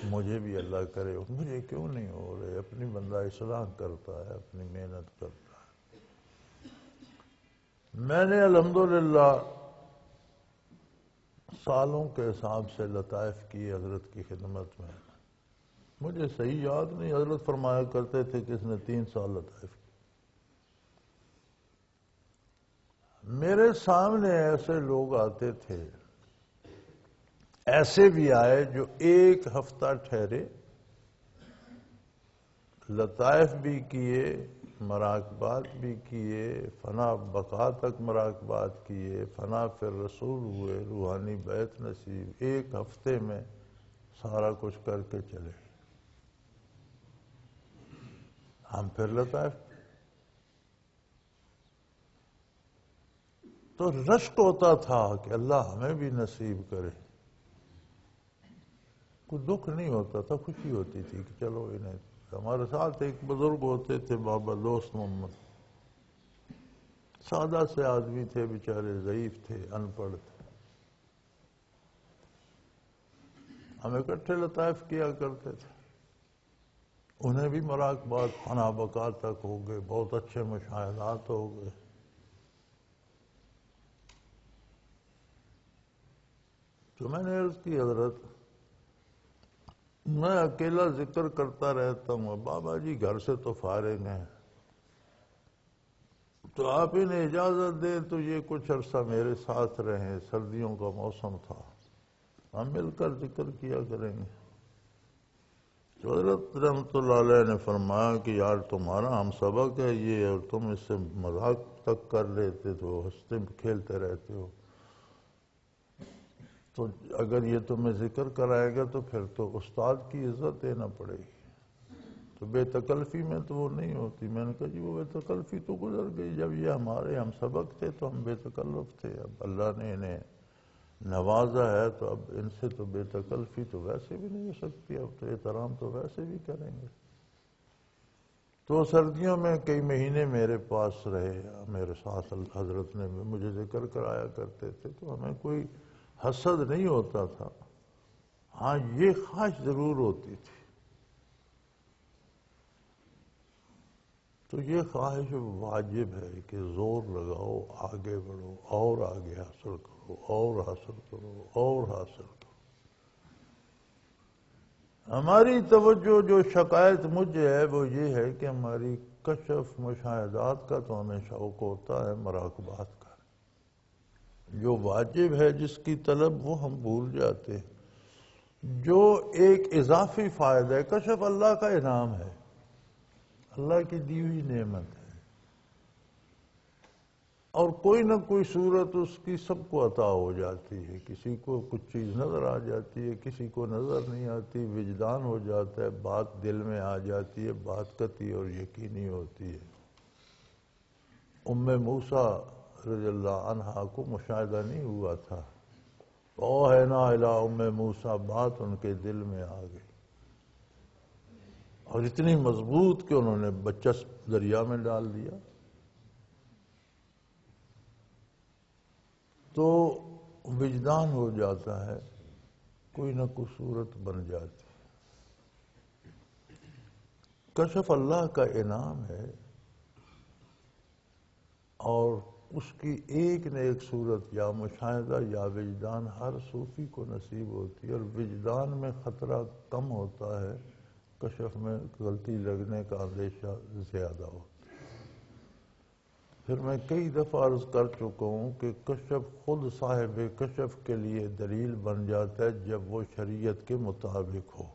مجھے بھی اللہ کرے، مجھے کیوں نہیں ہو رہے۔ اپنی بندہ اصلاح کرتا ہے، اپنی محنت کرتا ہے۔ میں نے الحمدللہ سالوں کے حساب سے لطائف کی حضرت کی خدمت میں، مجھے صحیح یاد نہیں، حضرت فرمایا کرتے تھے کہ اس نے 3 سال لطائف کی۔ میرے سامنے ایسے لوگ آتے تھے، ایسے بھی آئے جو 1 ہفتہ ٹھہرے، لطائف بھی کیے، مراقبات بھی کیے، فنا بقا تک مراقبات کیے، فنا پھر رسول ہوئے، روحانی بیعت نصیب، 1 ہفتے میں سارا کچھ کر کے چلے۔ ہم پھر لطائف، تو رشک ہوتا تھا کہ اللہ ہمیں بھی نصیب کرے۔ کوئی دکھ نہیں ہوتا تھا، خوشی ہوتی تھی کہ چلو انہیں۔ ہمارے ساتھ ایک بزرگ ہوتے تھے بابا دوست محمد، سادہ سے آدمی تھے، بیچارے ضعیف تھے، ان پڑھ تھے۔ ہم اکٹھے لطائف کیا کرتے تھے، انہیں بھی مراقبات فنا بقا تک ہو گئے، بہت اچھے مشاہدات ہو گئے۔ تو میں نے عرض کی حضرت میں اکیلا ذکر کرتا رہتا ہوں، بابا جی گھر سے تو فارغ ہیں، تو آپ انہیں اجازت دیں تو یہ کچھ عرصہ میرے ساتھ رہیں، سردیوں کا موسم تھا، ہم مل کر ذکر کیا کریں گے۔ تو حضرت رحمۃ اللہ علیہ نے فرمایا کہ یار تمہارا ہم سبق ہے یہ، اور تم اس سے مذاق تک کر لیتے تو ہنستے کھیلتے رہتے ہو، تو اگر یہ تمہیں ذکر کرائے گا تو پھر تو استاد کی عزت دینا پڑے گی، تو بے تکلفی میں تو وہ نہیں ہوتی۔ میں نے کہا جی وہ بے تکلفی تو گزر گئی، جب یہ ہمارے ہم سبق تھے تو ہم بے تکلف تھے، اب اللہ نے انہیں نوازا ہے تو اب ان سے تو بے تکلفی تو ویسے بھی نہیں ہو سکتی، اب تو احترام تو ویسے بھی کریں گے۔ تو سردیوں میں کئی مہینے میرے پاس رہے، میرے ساتھ حضرت نے مجھے ذکر کرایا کرتے تھے، تو ہمیں کوئی حسد نہیں ہوتا تھا، ہاں یہ خواہش ضرور ہوتی تھی۔ تو یہ خواہش واجب ہے کہ زور لگاؤ، آگے بڑھو، اور آگے حاصل کرو، اور حاصل کرو، اور حاصل کرو۔ ہماری توجہ جو شکایت مجھے ہے وہ یہ ہے کہ ہماری کشف مشاہدات کا تو ہمیں شوق ہوتا ہے، مراقبات کا، جو واجب ہے جس کی طلب وہ ہم بھول جاتے ہیں۔ جو ایک اضافی فائدہ ہے، کشف اللہ کا انعام ہے، اللہ کی دی ہوئی نعمت ہے، اور کوئی نہ کوئی صورت اس کی سب کو عطا ہو جاتی ہے، کسی کو کچھ چیز نظر آ جاتی ہے، کسی کو نظر نہیں آتی، وجدان ہو جاتا ہے، بات دل میں آ جاتی ہے، بات قطعی اور یقینی ہوتی ہے۔ ام موسیٰ رضی اللہ عنہا کو مشاہدہ نہیں ہوا تھا، اوحینا الی ام موسیٰ، بات ان کے دل میں آ گئی، اور اتنی مضبوط کہ انہوں نے بچہ دریا میں ڈال دیا۔ تو وجدان ہو جاتا ہے، کوئی نہ کوئی صورت بن جاتی ہے۔ کشف اللہ کا انعام ہے، اور اس کی ایک نہ ایک صورت یا مشاہدہ یا وجدان ہر صوفی کو نصیب ہوتی ہے، اور وجدان میں خطرہ کم ہوتا ہے، کشف میں غلطی لگنے کا اندیشہ زیادہ ہوتا ہے۔ پھر میں کئی دفعہ عرض کر چکا ہوں کہ کشف خود صاحب کشف کے لیے دلیل بن جاتا ہے جب وہ شریعت کے مطابق ہو،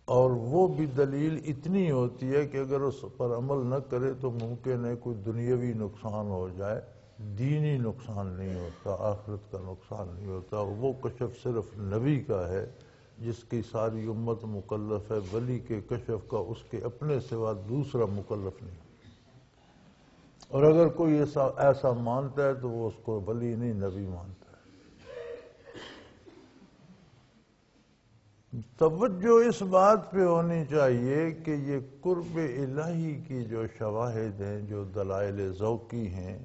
اور وہ بھی دلیل اتنی ہوتی ہے کہ اگر اس پر عمل نہ کرے تو ممکن ہے کوئی دنیاوی نقصان ہو جائے، دینی نقصان نہیں ہوتا، آخرت کا نقصان نہیں ہوتا۔ وہ کشف صرف نبی کا ہے جس کی ساری امت مکلف ہے، ولی کے کشف کا اس کے اپنے سوا دوسرا مکلف نہیں۔ اور اگر کوئی ایسا مانتا ہے تو وہ اس کو ولی نہیں، نبی مانتا ہے۔ توجہ اس بات پہ ہونی چاہیے کہ یہ قرب الہی کی جو شواہد ہیں، جو دلائل ذوقی ہیں،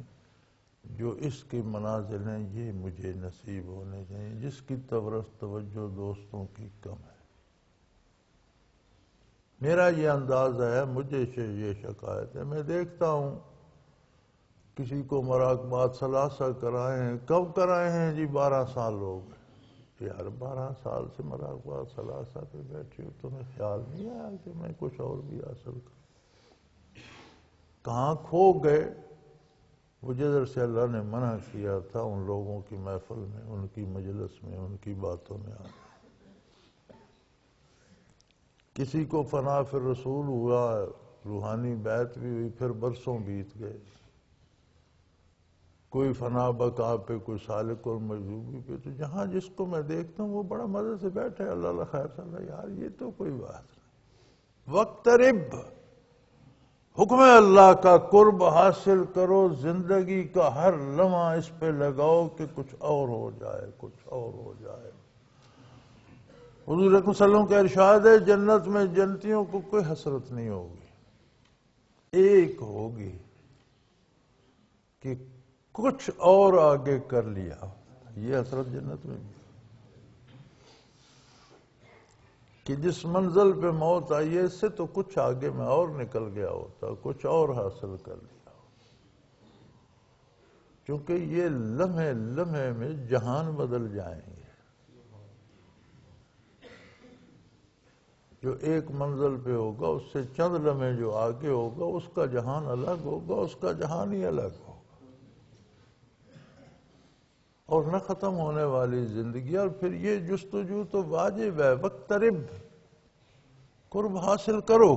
جو اس کی منازل ہیں، یہ مجھے نصیب ہونے چاہیے، جس کی توجہ دوستوں کی کم ہے۔ میرا یہ اندازہ ہے، مجھے یہ شکایت ہے، میں دیکھتا ہوں کسی کو مراقبات ثلاثہ کرائے ہیں، کب کرائے ہیں جی؟ 12 سال ہو گئے۔ یار 12 سال سے مراقبات ثلاثہ پہ بیٹھے ہو، تمہیں خیال نہیں آیا کہ میں کچھ اور بھی حاصل کروں؟ کہاں کھو گئے؟ وہ جدھر سے اللہ نے منع کیا تھا ان لوگوں کی محفل میں، ان کی مجلس میں، ان کی باتوں میں آ۔ کسی کو فنا فی الرسول ہوا، روحانی بیعت بھی ہوئی، پھر برسوں بیت گئے۔ کوئی فنا بقا پہ، کوئی سالک اور مجذوبی پہ، تو جہاں جس کو میں دیکھتا ہوں وہ بڑا مزے سے بیٹھے، اللہ اللہ خیر صلی اللہ، یار یہ تو کوئی بات نہیں۔ وقترب، حکم اللہ کا قرب حاصل کرو، زندگی کا ہر لمحہ اس پہ لگاؤ کہ کچھ اور ہو جائے، کچھ اور ہو جائے۔ حضور اکرم صلی اللہ علیہ وسلم کا ارشاد ہے، جنت میں جنتیوں کو کوئی حسرت نہیں ہوگی، ایک ہوگی کہ کچھ اور آگے کر لیا۔ یہ حسرت جنت میں بھی، کہ جس منزل پہ موت آئی ہے اس سے تو کچھ آگے میں اور نکل گیا ہوتا، کچھ اور حاصل کر لیا، کیونکہ یہ لمحے لمحے میں جہان بدل جائیں گے۔ جو ایک منزل پہ ہوگا اس سے چند لمحے جو آگے ہوگا اس کا جہان الگ ہوگا، اس کا جہان ہی الگ ہوگا، اور نہ ختم ہونے والی زندگی۔ اور پھر یہ جستجو تو واجب ہے، وقترب، قرب حاصل کرو،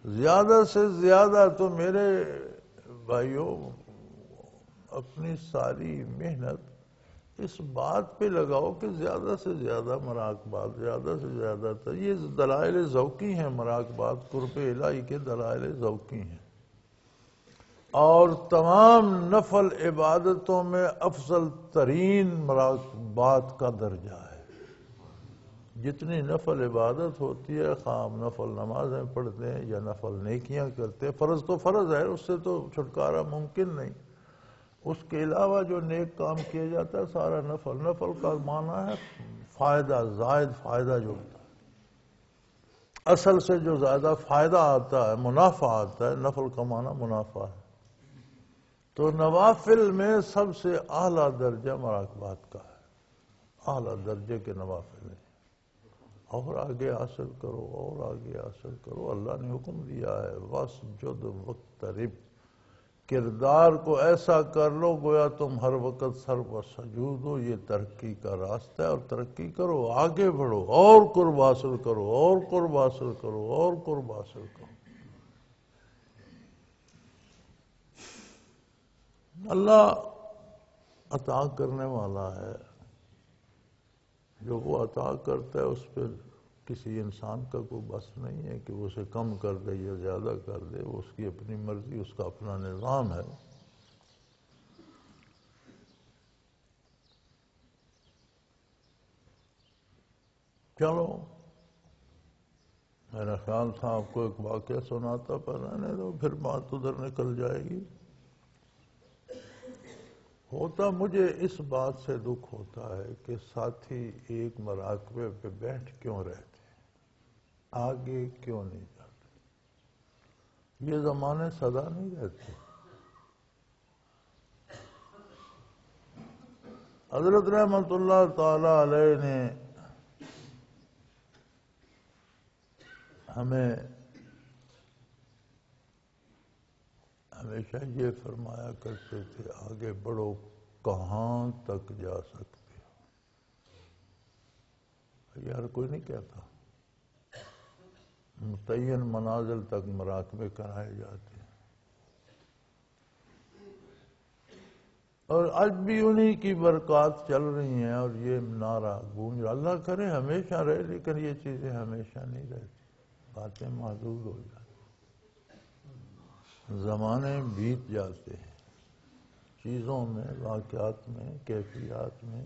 زیادہ سے زیادہ۔ تو میرے بھائیوں، اپنی ساری محنت اس بات پہ لگاؤ کہ زیادہ سے زیادہ مراقبات، زیادہ سے زیادہ یہ دلائل ذوقی ہیں، مراقبات قرب الہی کے دلائل ذوقی ہیں، اور تمام نفل عبادتوں میں افضل ترین مراقبات کا درجہ ہے۔ جتنی نفل عبادت ہوتی ہے، خواہ ہم نفل نمازیں پڑھتے ہیں یا نفل نیکیاں کرتے ہیں، فرض تو فرض ہے، اس سے تو چھٹکارا ممکن نہیں، اس کے علاوہ جو نیک کام کیا جاتا ہے سارا نفل۔ نفل کا معنی ہے فائدہ، زائد فائدہ جو ہوتا ہے، اصل سے جو زیادہ فائدہ آتا ہے، منافع آتا ہے، نفل کا معنی منافع ہے۔ تو نوافل میں سب سے اعلیٰ درجہ مراقبات کا ہے، اعلیٰ درجے کے نوافل ہیں، اور آگے حاصل کرو، اور آگے حاصل کرو۔ اللہ نے حکم دیا ہے وَاسْجُدْ وَاقْتَرِب، کردار کو ایسا کر لو گویا تم ہر وقت سر پر سجود ہو. یہ ترقی کا راستہ ہے، اور ترقی کرو، آگے بڑھو، اور قرب حاصل کرو، اور قرب حاصل کرو، اور قرب حاصل کرو. اللہ عطا کرنے والا ہے. جو وہ عطا کرتا ہے اس پہ کسی انسان کا کوئی بس نہیں ہے کہ وہ اسے کم کر دے یا زیادہ کر دے. وہ اس کی اپنی مرضی، اس کا اپنا نظام ہے. چلو، میرا خیال تھا آپ کو ایک واقعہ سناتا، پر رہنے دو، پھر بات ادھر نکل جائے گی. ہوتا مجھے اس بات سے دکھ ہوتا ہے کہ ساتھی ایک مراقبے پہ بیٹھ کیوں رہتے، آگے کیوں نہیں جاتے. یہ زمانے سدا نہیں رہتے. حضرت رحمت اللہ تعالی علیہ نے ہمیں ہمیشہ یہ فرمایا کرتے تھے، آگے بڑھو، کہاں تک جا سکتے ہو. یار کوئی نہیں کہتا. متعین منازل تک مراقبے کرائے جاتے ہیں، اور آج بھی انہی کی برکات چل رہی ہیں، اور یہ نعرہ گونج. اللہ کرے ہمیشہ رہے، لیکن یہ چیزیں ہمیشہ نہیں رہتی. باتیں محدود ہو جاتی، زمانے بیت جاتے ہیں، چیزوں میں، واقعات میں، کیفیات میں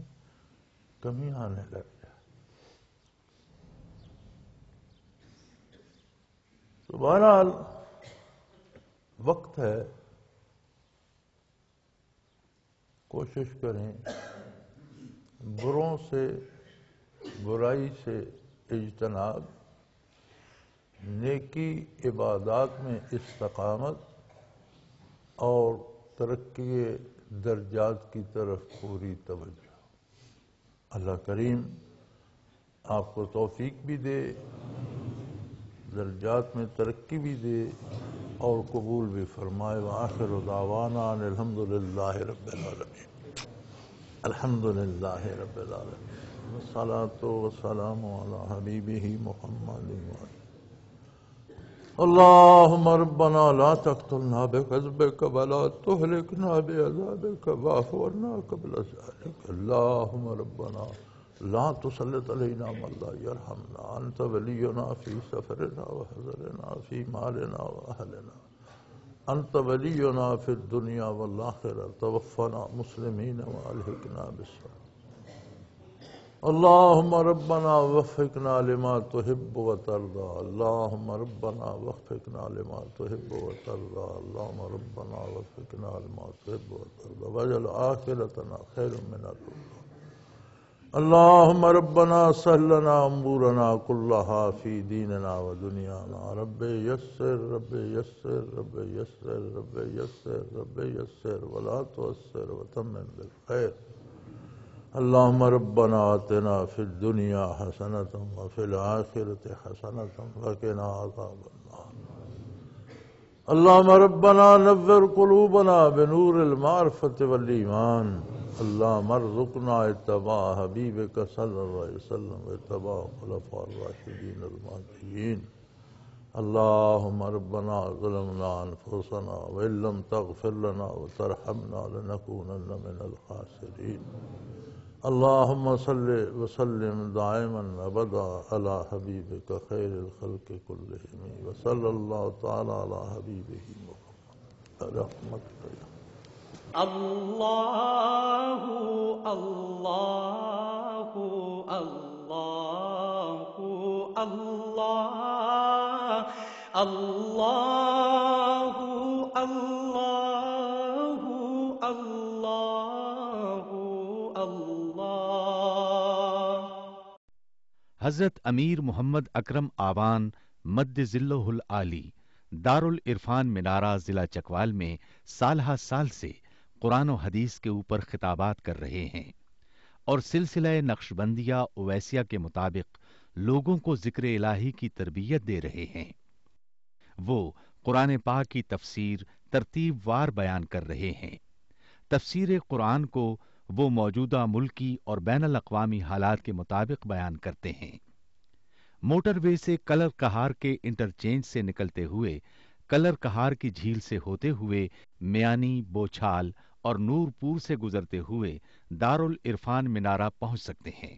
کمی آنے لگ جائے. تو بہرحال وقت ہے، کوشش کریں بروں سے، برائی سے اجتناب، نیکی عبادات میں استقامت، اور ترقی درجات کی طرف پوری توجہ. اللہ کریم آپ کو توفیق بھی دے، درجات میں ترقی بھی دے، اور قبول بھی فرمائے. وآخر دعوانا ان الحمد للہ رب العالمین. الحمد للہ رب العالمین، والصلاة والسلام علی حبیبہ محمد وعلی. اللهم ربنا لا تقتلنا بغضبك ولا تهلكنا بعذابك واعف عنا قبل ذلك. اللهم ربنا لا تسلط علينا من لا يرحمنا. أنت ولينا في سفرنا وحضرنا في مالنا وأهلنا. أنت ولينا في الدنيا والآخرة. توفنا مسلمين وألحقنا بالصالحين. اللهم ربنا وفقنا لما تحب وترضى. اللهم ربنا وفقنا لما تحب وترضى. اللهم ربنا وفقنا لما تحب وترضى واجعل آخرتنا خير من الأولى. اللهم ربنا سهل لنا أمورنا كلها في ديننا ودنيانا. رب يسر، رب يسر، رب يسر، رب يسر، رب يسر ولا تؤسر وتمم بالخير. اللهم ربنا آتنا في الدنيا حسنة وفي الآخرة حسنة وقنا عذاب النار. اللهم ربنا نور قلوبنا بنور المعرفة والإيمان. اللهم ارزقنا اتباع حبيبك صلى الله عليه وسلم واتباع الخلفاء الراشدين المهديين. اللهم ربنا ظلمنا أنفسنا وإن لم تغفر لنا وترحمنا لنكونن من الخاسرين. اللهم صل وسلم دائما ابدا على حبيبك خير الخلق كلهم وصلى الله تعالى على حبيبه محمد رحمتك يا اللہ اللہ اللہ اللہ اللہ اللہ اللہ اللہ. حضرت امیر محمد اکرم آوان مد ذلہ العالی دارالعرفان منارہ ضلع چکوال میں سالہ سال سے قرآن و حدیث کے اوپر خطابات کر رہے ہیں، اور سلسلہ نقشبندیہ اویسیہ کے مطابق لوگوں کو ذکر الہی کی تربیت دے رہے ہیں. وہ قرآن پاک کی تفسیر، ترتیب وار بیان کر رہے ہیں۔ تفسیر قرآن کو وہ موجودہ ملکی اور بین الاقوامی حالات کے مطابق بیان کرتے ہیں۔ موٹر وے سے کلر کہار کے انٹرچینج سے نکلتے ہوئے کلر کہار کی جھیل سے ہوتے ہوئے میانی، بوچھال اور نور پور سے گزرتے ہوئے دارالعرفان منارہ پہنچ سکتے ہیں۔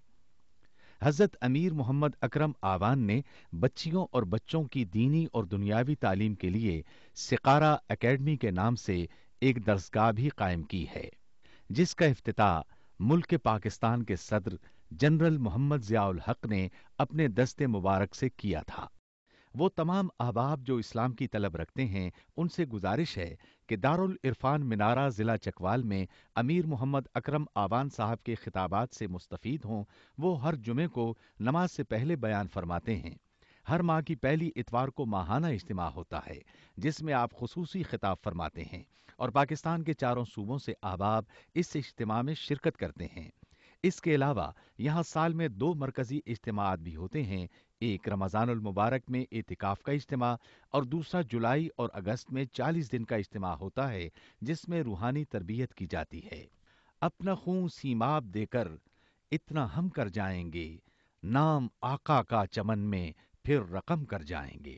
حضرت امیر محمد اکرم آوان نے بچیوں اور بچوں کی دینی اور دنیاوی تعلیم کے لیے سقارہ اکیڈمی کے نام سے ایک درسگاہ بھی قائم کی ہے، جس کا افتتاح ملک پاکستان کے صدر جنرل محمد ضیاء الحق نے اپنے دست مبارک سے کیا تھا۔ وہ تمام احباب جو اسلام کی طلب رکھتے ہیں ان سے گزارش ہے کہ دارالعرفان منارہ ضلع چکوال میں امیر محمد اکرم آوان صاحب کے خطابات سے مستفید ہوں۔ وہ ہر جمعے کو نماز سے پہلے بیان فرماتے ہیں۔ ہر ماہ کی پہلی اتوار کو ماہانہ اجتماع ہوتا ہے جس میں آپ خصوصی خطاب فرماتے ہیں اور پاکستان کے چاروں صوبوں سے احباب اس اجتماع میں شرکت کرتے ہیں۔ اس کے علاوہ یہاں سال میں 2 مرکزی اجتماعات بھی ہوتے ہیں، ایک رمضان المبارک میں اعتکاف کا اجتماع اور دوسرا جولائی اور اگست میں 40 دن کا اجتماع ہوتا ہے جس میں روحانی تربیت کی جاتی ہے۔ اپنا خون سیماب دے کر اتنا ہم کر جائیں گے، نام آقا کا چمن میں پھر رقم کر جائیں گے۔